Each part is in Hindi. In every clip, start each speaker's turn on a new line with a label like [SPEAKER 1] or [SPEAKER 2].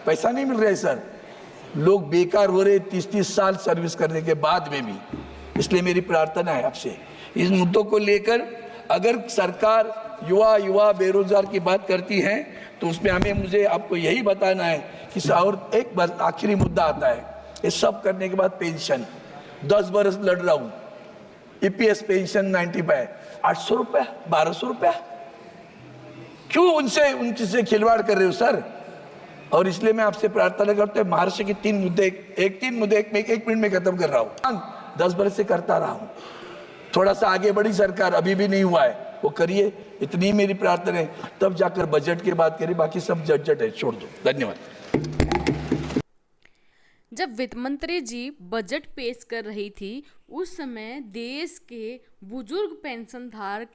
[SPEAKER 1] पैसा नहीं मिल रहा है सर, लोग बेकार हो रहे 30-30 साल सर्विस करने के बाद में भी। इसलिए मेरी प्रार्थना है आपसे, इस मुद्दों को लेकर अगर सरकार युवा बेरोजगार की बात करती है तो उसमें मुझे आपको यही बताना है कि और एक बात आखिरी मुद्दा आता है, ये सब करने के बाद पेंशन 10 बरस लड़ रहा हूँ, ईपीएस पेंशन 95, 800 रुपया 1200 रुपया, क्यों उनसे खिलवाड़ कर रहे हो सर? और इसलिए मैं आपसे प्रार्थना करता हूँ, महाराष्ट्र के 3 मुद्दे एक मिनट में खत्म कर रहा हूँ, 10 बरस से करता रहा हूँ, थोड़ा सा आगे बढ़ी सरकार, अभी भी नहीं हुआ है, वो करिए, इतनी मेरी प्रार्थना है, तब जाकर बजट की बात करिए, बाकी सब झट है, छोड़ दो। धन्यवाद।
[SPEAKER 2] जब वित्त मंत्री जी बजट पेश कर रही थी उस समय देश के बुजुर्ग पेंशनधारक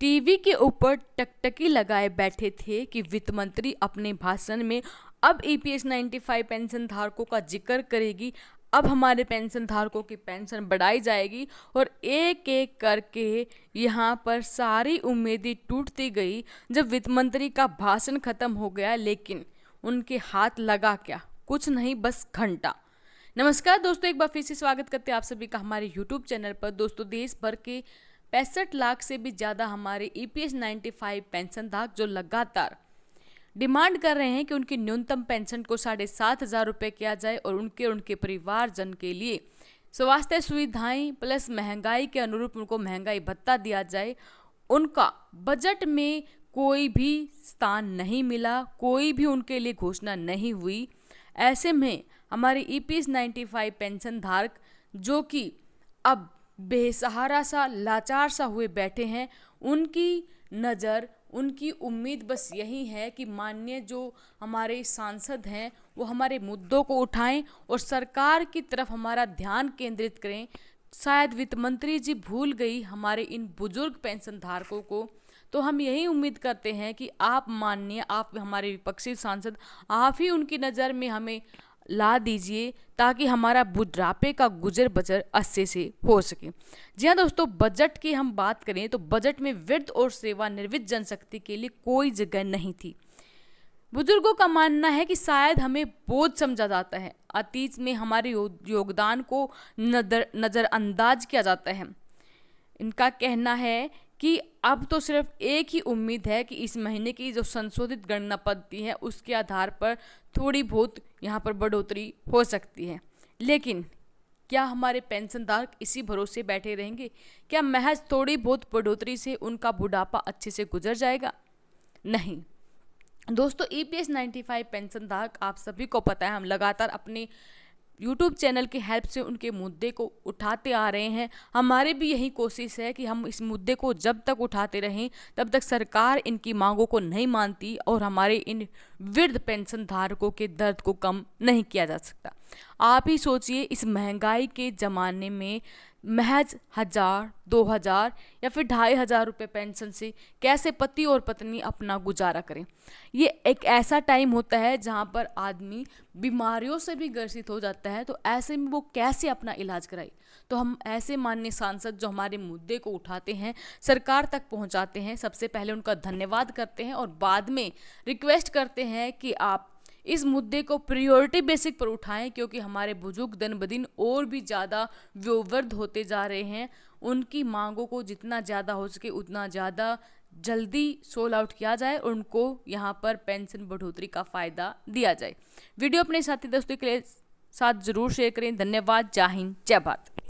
[SPEAKER 2] टीवी के ऊपर टकटकी लगाए बैठे थे कि वित्त मंत्री अपने भाषण में अब ईपीएस 95 पेंशन धारकों का जिक्र करेगी, अब हमारे पेंशन धारकों की पेंशन बढ़ाई जाएगी, और एक एक करके यहाँ पर सारी उम्मीदें टूटती गई जब वित्त मंत्री का भाषण खत्म हो गया। लेकिन उनके हाथ लगा क्या? कुछ नहीं, बस घंटा। नमस्कार दोस्तों, एक बार फिर से स्वागत करते हैं आप सभी का हमारे YouTube चैनल पर। दोस्तों, देश भर के 65 लाख से भी ज़्यादा हमारे ईपीएस 95 पेंशन धारक जो लगातार डिमांड कर रहे हैं कि उनकी न्यूनतम पेंशन को 7,500 रुपये किया जाए और उनके परिवारजन के लिए स्वास्थ्य सुविधाएं प्लस महंगाई के अनुरूप उनको महंगाई भत्ता दिया जाए, उनका बजट में कोई भी स्थान नहीं मिला, कोई भी उनके लिए घोषणा नहीं हुई। ऐसे में हमारे ईपीएस 95 पेंशन धारक जो कि अब बेसहारा सा लाचार सा हुए बैठे हैं, उनकी नज़र, उनकी उम्मीद बस यही है कि माननीय जो हमारे सांसद हैं वो हमारे मुद्दों को उठाएं और सरकार की तरफ हमारा ध्यान केंद्रित करें। शायद वित्त मंत्री जी भूल गई हमारे इन बुजुर्ग पेंशन धारकों को, तो हम यही उम्मीद करते हैं कि आप माननीय, आप हमारे विपक्षी सांसद, आप ही उनकी नज़र में हमें ला दीजिए ताकि हमारा बुढ़ापे का गुजर बसर अच्छे से हो सके। जी हाँ दोस्तों, बजट की हम बात करें तो बजट में वृद्ध और सेवानिवृत्त जनशक्ति के लिए कोई जगह नहीं थी। बुजुर्गों का मानना है कि शायद हमें बोझ समझा जाता है, अतीत में हमारे योगदान को नज़रअंदाज किया जाता है। इनका कहना है कि अब तो सिर्फ एक ही उम्मीद है कि इस महीने की जो संशोधित गणना पद्धति है उसके आधार पर थोड़ी बहुत यहाँ पर बढ़ोतरी हो सकती है। लेकिन क्या हमारे पेंशनधारक इसी भरोसे बैठे रहेंगे? क्या महज थोड़ी बहुत बढ़ोतरी से उनका बुढ़ापा अच्छे से गुजर जाएगा? नहीं दोस्तों, ईपीएस 95 पेंशनधारक, आप सभी को पता है, हम लगातार अपने YouTube चैनल की हेल्प से उनके मुद्दे को उठाते आ रहे हैं। हमारी भी यही कोशिश है कि हम इस मुद्दे को जब तक उठाते रहें तब तक सरकार इनकी मांगों को नहीं मानती और हमारे इन वृद्ध पेंशन धारकों के दर्द को कम नहीं किया जा सकता। आप ही सोचिए, इस महंगाई के ज़माने में महज 1,000, 2,000 या फिर 2,500 रुपये पेंशन से कैसे पति और पत्नी अपना गुजारा करें। ये एक ऐसा टाइम होता है जहाँ पर आदमी बीमारियों से भी ग्रसित हो जाता है, तो ऐसे में वो कैसे अपना इलाज कराए। तो हम ऐसे माननीय सांसद जो हमारे मुद्दे को उठाते हैं, सरकार तक पहुँचाते हैं, सबसे पहले उनका धन्यवाद करते हैं और बाद में रिक्वेस्ट करते हैं कि आप इस मुद्दे को प्रायोरिटी बेसिक पर उठाएं, क्योंकि हमारे बुजुर्ग दिन ब दिन और भी ज़्यादा वयोवृद्ध होते जा रहे हैं। उनकी मांगों को जितना ज़्यादा हो सके उतना ज़्यादा जल्दी सोल आउट किया जाए और उनको यहाँ पर पेंशन बढ़ोतरी का फ़ायदा दिया जाए। वीडियो अपने साथी दोस्तों के लिए साथ ज़रूर शेयर करें। धन्यवाद। जय हिंद, जय भारत।